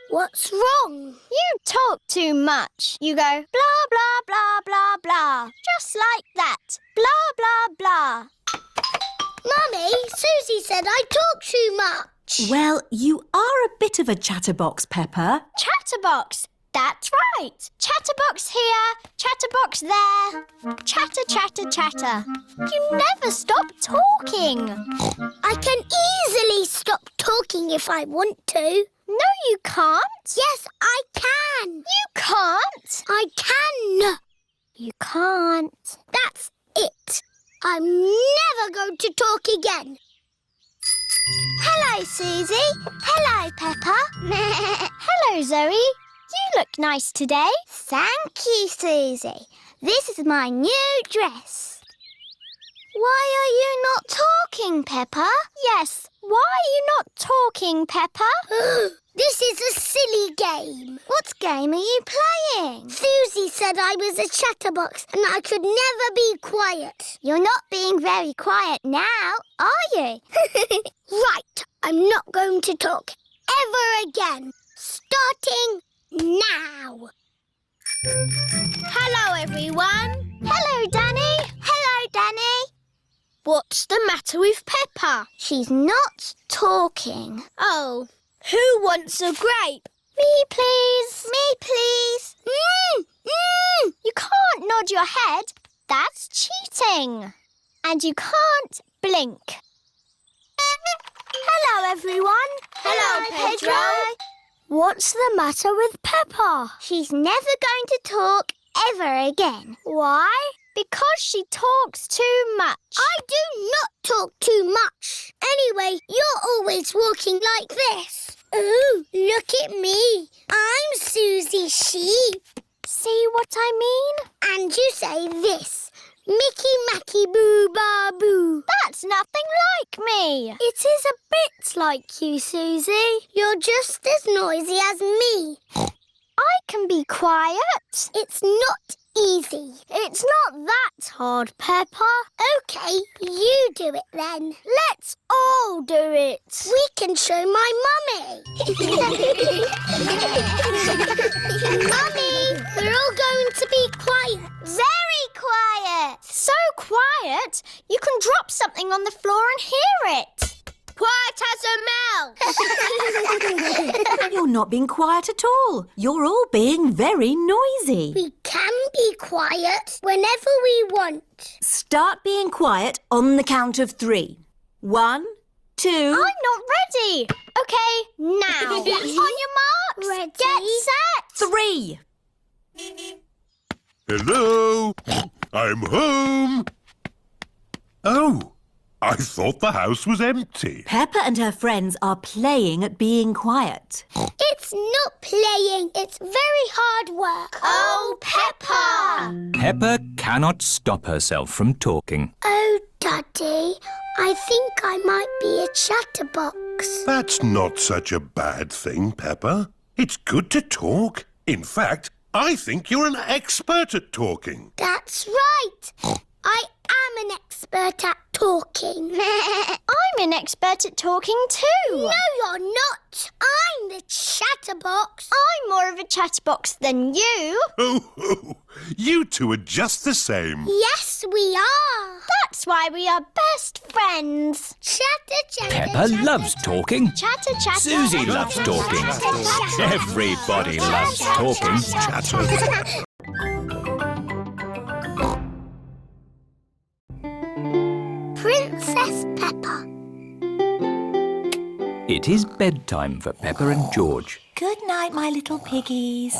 What's wrong? You talk too much. You go blah, blah, blah, blah, blah. Just like that. Blah, blah, blah. Mummy, Suzy said I talk too much. Well, you are a bit of a chatterbox, Peppa. Chatterbox. That's right. Chatterbox here, chatterbox there. Chatter, chatter, chatter. You never stop talking. I can easily stop talking if I want to. No, you can't. Yes, I can. You can't. I can. You can't. That's it. I'm never going to talk again. Hello, Suzy. Hello, Peppa. Hello, Zoe. You look nice today. Thank you, Suzy. This is my new dress. Why are you not talking, Peppa? Yes, why are you not talking, Peppa? This is a silly game. What game are you playing? Suzy said I was a chatterbox and I could never be quiet. You're not being very quiet now, are you? Right, I'm not going to talk ever again. Starting now. Hello, everyone. Hello, Danny. Hello, Danny. What's the matter with Peppa? She's not talking. Oh, who wants a grape? Me, please. Me, please. You can't nod your head. That's cheating. And you can't blink. Hello, everyone. Hello, Pedro. What's the matter with Peppa? She's never going to talk ever again. Why? Because she talks too much. I do not talk too much. Anyway, you're always walking like this. Ooh, look at me. I'm Suzy Sheep. See what I mean? And you say this. Mickey Macky Boo Ba Boo. That's nothing like me. It is a bit like you, Suzy. You're just as noisy as me. I can be quiet. It's not easy. It's not that hard, Peppa. OK, you do it then. Let's all do it. We can show my mummy. Mummy, we're all going to be quiet. Very quiet. So quiet, you can drop something on the floor and hear it. Quiet as a mouse. You're not being quiet at all. You're all being very noisy. We can be quiet whenever we want. Start being quiet on the count of 3. 1, 2... I'm not ready. OK, now. On your marks. Ready. Get set. 3. Hello, I'm home. Oh, I thought the house was empty. Peppa and her friends are playing at being quiet. It's not playing. It's very hard work. Oh, Peppa! Peppa cannot stop herself from talking. Oh, Daddy, I think I might be a chatterbox. That's not such a bad thing, Peppa. It's good to talk. In fact, I think you're an expert at talking. That's right. I am an expert at talking. I'm an expert at talking too. No, you're not. I'm the Chatterbox. I'm more of a chatterbox than you. Oh, you two are just the same. Yes, we are. That's why we are best friends. Chatter, chatter, Peppa chatter, loves talking. Chatter, chatter. Suzy loves talking. Everybody loves talking. Princess Peppa. It is bedtime for Peppa and George. Good night, my little piggies.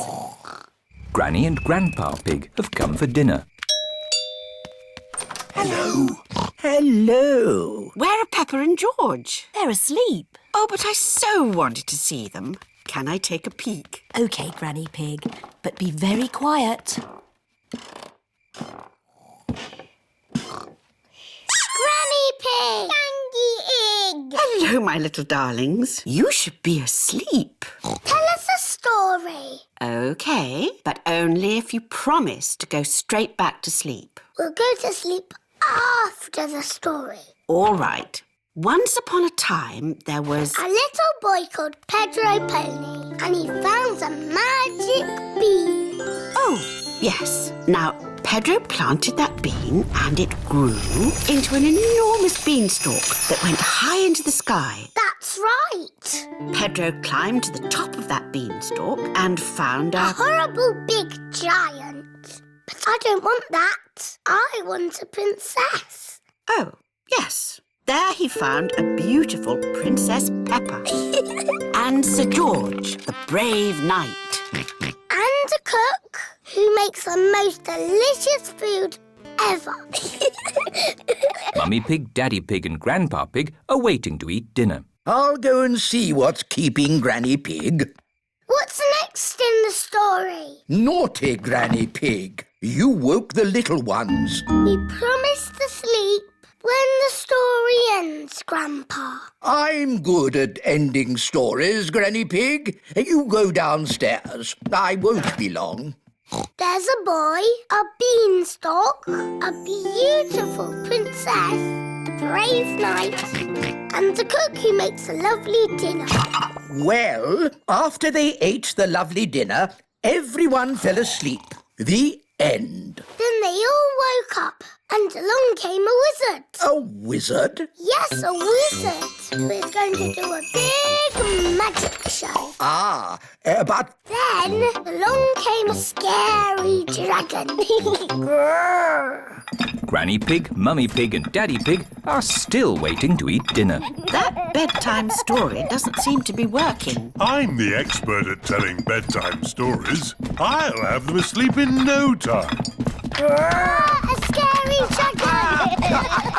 Granny and Grandpa Pig have come for dinner. Hello. Where are Peppa and George? They're asleep. Oh, but I so wanted to see them. Can I take a peek? OK, Granny Pig, but be very quiet. Granny Pig. Candy Egg. Hello, my little darlings. You should be asleep. Tell us a story. OK, but only if you promise to go straight back to sleep. We'll go to sleep after the story. All right. Once upon a time, there was... A little boy called Pedro Pony, and he found a magic bean. Oh, yes. Now, Pedro planted that bean and it grew into an enormous beanstalk that went high into the sky. That's right. Pedro climbed to the top of that beanstalk and found A horrible big giant. But I don't want that. I want a princess. Oh, yes. There he found a beautiful Princess Peppa and Sir George, the brave knight. And a cook who makes the most delicious food ever. Mummy Pig, Daddy Pig and Grandpa Pig are waiting to eat dinner. I'll go and see what's keeping Granny Pig. What's next in the story? Naughty Granny Pig. You woke the little ones. We promised to sleep when the story ends, Grandpa. I'm good at ending stories, Granny Pig. You go downstairs. I won't be long. There's a boy, a beanstalk, a beautiful princess, a brave knight, and a cook who makes a lovely dinner. Well, after they ate the lovely dinner, everyone fell asleep. The end. Then they all woke up, and along came a wizard. A wizard? Yes, a wizard who is going to do a big magic show. But... Then along came a scary dragon. Granny Pig, Mummy Pig and Daddy Pig are still waiting to eat dinner. That bedtime story doesn't seem to be working. I'm the expert at telling bedtime stories. I'll have them asleep in no time. A scary dragon.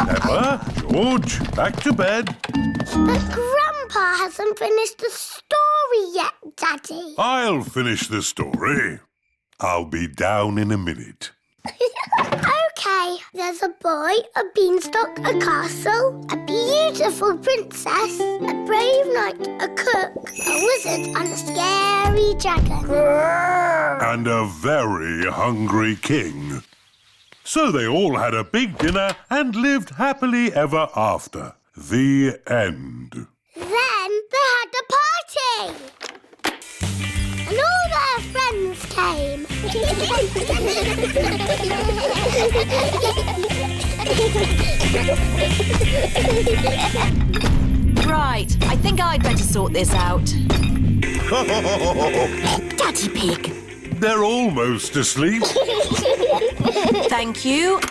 Peppa, George, back to bed. But Grandpa hasn't finished the story yet, Daddy. I'll finish the story. I'll be down in a minute. OK, there's a boy, a beanstalk, a castle, a beautiful princess, a brave knight, a cook, a wizard and a scary dragon. And a very hungry king. So they all had a big dinner and lived happily ever after. The end. Then they had a party. And all their friends came. Right, I think I'd better sort this out. Daddy Pig. They're almost asleep. Thank you.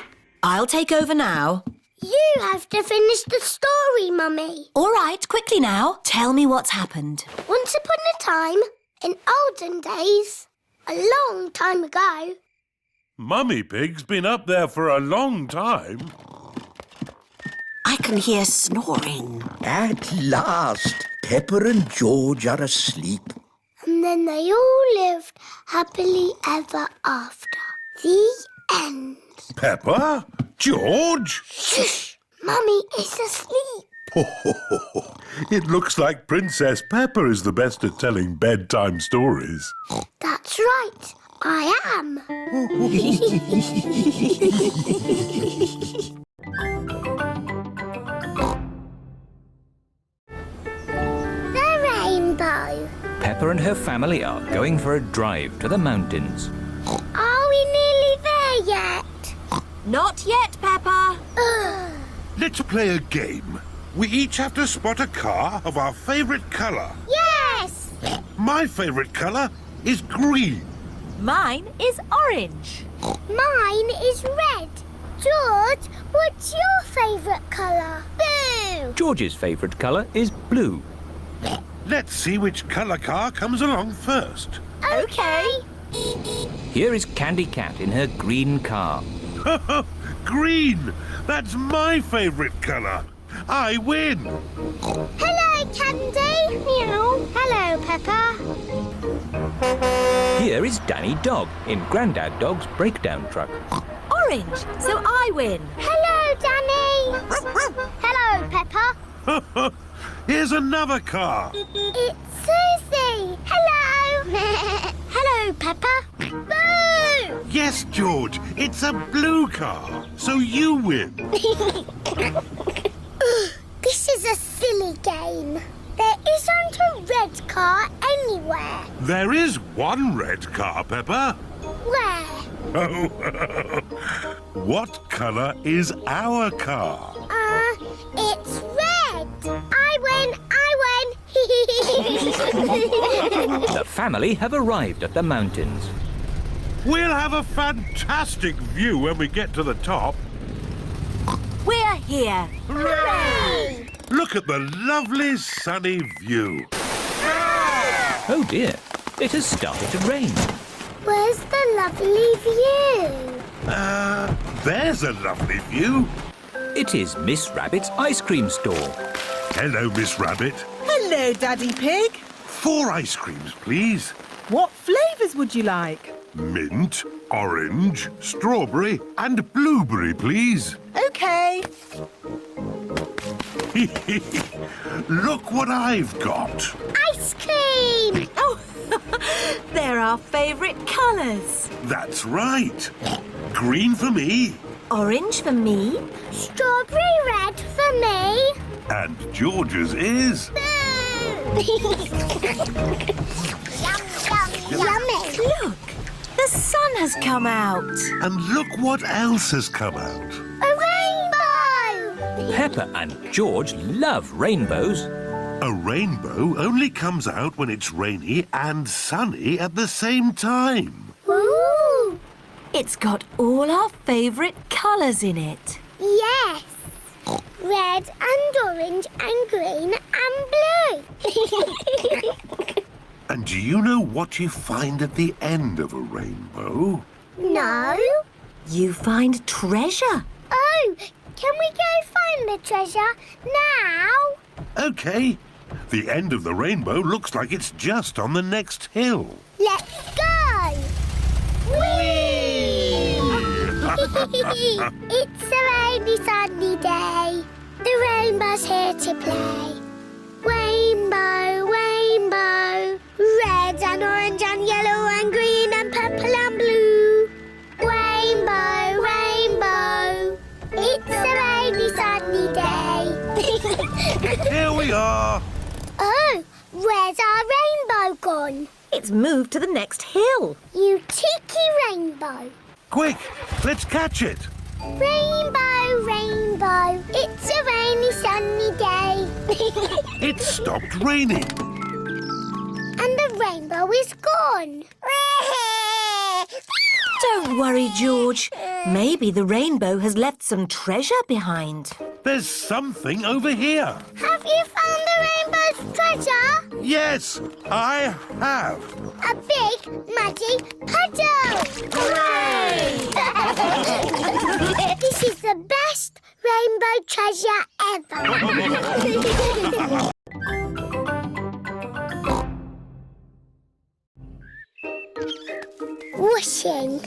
I'll take over now. You have to finish the story, Mummy. All right, quickly now. Tell me what's happened. Once upon a time, in olden days, a long time ago... Mummy Pig's been up there for a long time. I can hear snoring. At last, Peppa and George are asleep. And then they all lived happily ever after. The end. Peppa? George? Shh! Mummy is asleep. It looks like Princess Peppa is the best at telling bedtime stories. That's right, I am. The rainbow. Peppa and her family are going for a drive to the mountains. Are we nearly there yet? Not yet, Peppa. Let's play a game. We each have to spot a car of our favourite colour. Yes! My favourite colour is green. Mine is orange. Mine is red. George, what's your favourite colour? Blue! George's favourite colour is blue. Let's see which colour car comes along first. Okay. Here is Candy Cat in her green car. Green! That's my favourite colour. I win. Hello, Candy. Meow. Hello, Peppa. Here is Danny Dog in Grandad Dog's breakdown truck. Orange, so I win. Hello, Danny. Hello, Peppa. Here's another car. It's Suzy. Hello. Hello, Peppa. Boo! Yes, George, it's a blue car, so you win. This is a silly game. There isn't a red car anywhere. There is one red car, Peppa. Where? Oh, what colour is our car? It's red. I win. The family have arrived at the mountains. We'll have a fantastic view when we get to the top. We're here. Hooray! Look at the lovely sunny view. Oh dear, it has started to rain. Where's the lovely view? There's a lovely view. It is Miss Rabbit's ice cream store. Hello, Miss Rabbit. Hello, Daddy Pig. 4 ice creams, please. What flavours would you like? Mint, orange, strawberry and blueberry, please. OK. Look what I've got. Ice cream! Oh, they're our favourite colours. That's right. Green for me Orange for me. Strawberry red for me. and George's is... Yummy. Look, the sun has come out. And look what else has come out. A rainbow. Peppa and George love rainbows. A rainbow only comes out when it's rainy and sunny at the same time. Ooh. It's got all our favourite colours in it. Yes. Red and orange and green and blue. And do you know what you find at the end of a rainbow? No. You find treasure. Oh, can we go find the treasure now? OK. The end of the rainbow looks like it's just on the next hill. Let's go. Whee! It's a rainy, sunny day. The rainbow's here to play. Rainbow, rainbow, red and orange and yellow and green and purple and blue. Rainbow, rainbow, it's a rainy, sunny day. Here we are. Oh, where's our rainbow gone? It's moved to the next hill. You cheeky rainbow. Quick, let's catch it. Rainbow, rainbow, it's a rainy, sunny day. It stopped raining. And the rainbow is gone. Don't worry, George. Maybe the rainbow has left some treasure behind. There's something over here. Have you found the rainbow's treasure? Yes, I have. A big, muddy puddle! Hooray! This is the best rainbow treasure ever. Washing.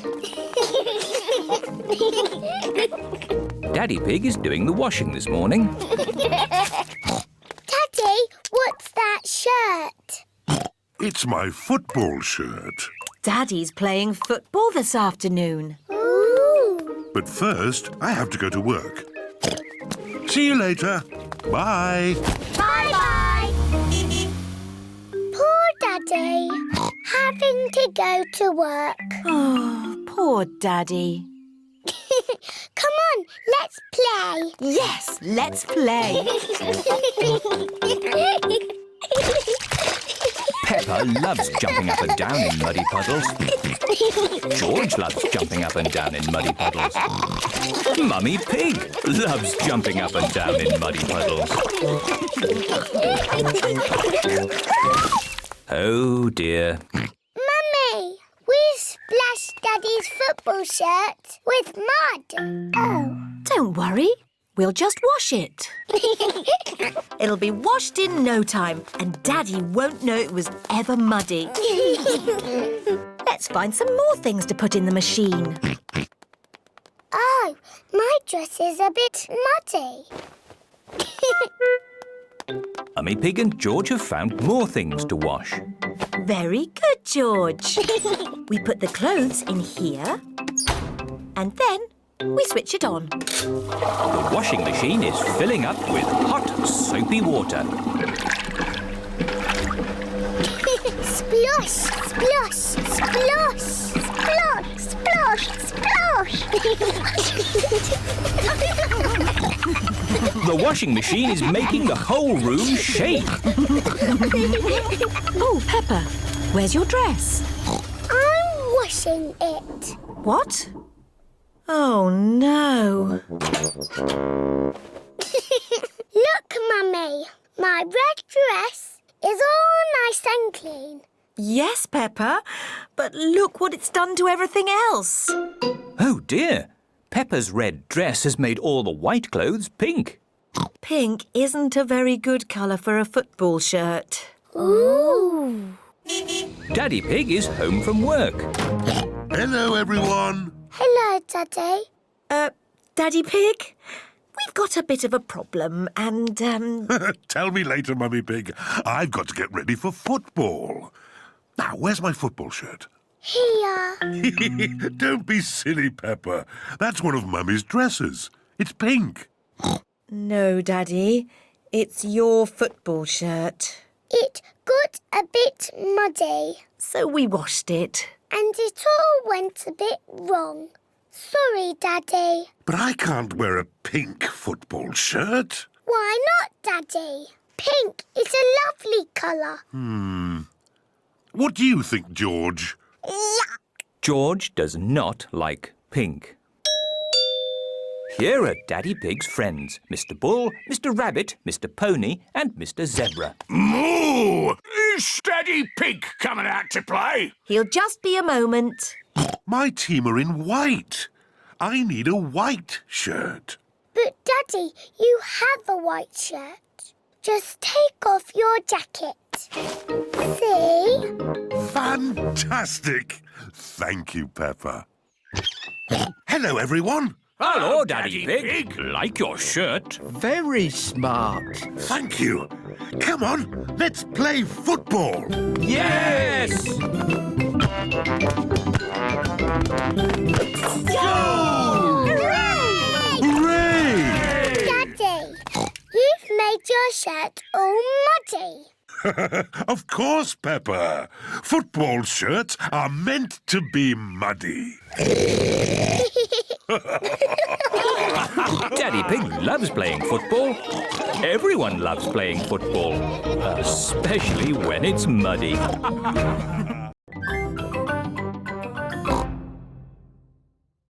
Daddy Pig is doing the washing this morning. Daddy, It's my football shirt. Daddy's playing football this afternoon. Ooh. But first, I have to go to work. See you later. Bye. Bye-bye. Poor Daddy. Having to go to work. Oh, poor Daddy. Come on, let's play. Yes, let's play. Peppa loves jumping up and down in muddy puddles. George loves jumping up and down in muddy puddles. Mummy Pig loves jumping up and down in muddy puddles. Oh dear. Mummy, we splashed Daddy's football shirt with mud. Oh. Don't worry, we'll just wash it. It'll be washed in no time, and Daddy won't know it was ever muddy. Let's find some more things to put in the machine. Oh, my dress is a bit muddy. Mummy Pig and George have found more things to wash. Very good, George. We put the clothes in here, and then we switch it on. The washing machine is filling up with hot, soapy water. Splosh, splosh, splosh, splosh, splosh, splosh. The washing machine is making the whole room shake. Oh, Peppa, where's your dress? I'm washing it. What? Oh, no. Look, Mummy, my red dress is all nice and clean. Yes, Peppa, but look what it's done to everything else. Oh dear, Peppa's red dress has made all the white clothes pink. Pink isn't a very good colour for a football shirt. Ooh. Daddy Pig is home from work. Hello, everyone. Hello, Daddy. Daddy Pig, we've got a bit of a problem and, Tell me later, Mummy Pig. I've got to get ready for football. Now, where's my football shirt? Here. Don't be silly, Peppa. That's one of Mummy's dresses. It's pink. No, Daddy, it's your football shirt. It got a bit muddy. So we washed it. And it all went a bit wrong. Sorry, Daddy. But I can't wear a pink football shirt. Why not, Daddy? Pink is a lovely colour. What do you think, George? Yuck! George does not like pink. Here are Daddy Pig's friends, Mr. Bull, Mr. Rabbit, Mr. Pony and Mr. Zebra. Moo! Is Daddy Pig coming out to play? He'll just be a moment. My team are in white. I need a white shirt. But, Daddy, you have a white shirt. Just take off your jacket. See? Fantastic! Thank you, Peppa. Hello, everyone. Hello, Daddy Pig. Like your shirt. Very smart. Thank you. Come on, let's play football. Yes! Go! Hooray! Hooray! Daddy, you've made your shirt all muddy. Of course, Peppa. Football shirts are meant to be muddy. Daddy Pig loves playing football. Everyone loves playing football, especially when it's muddy.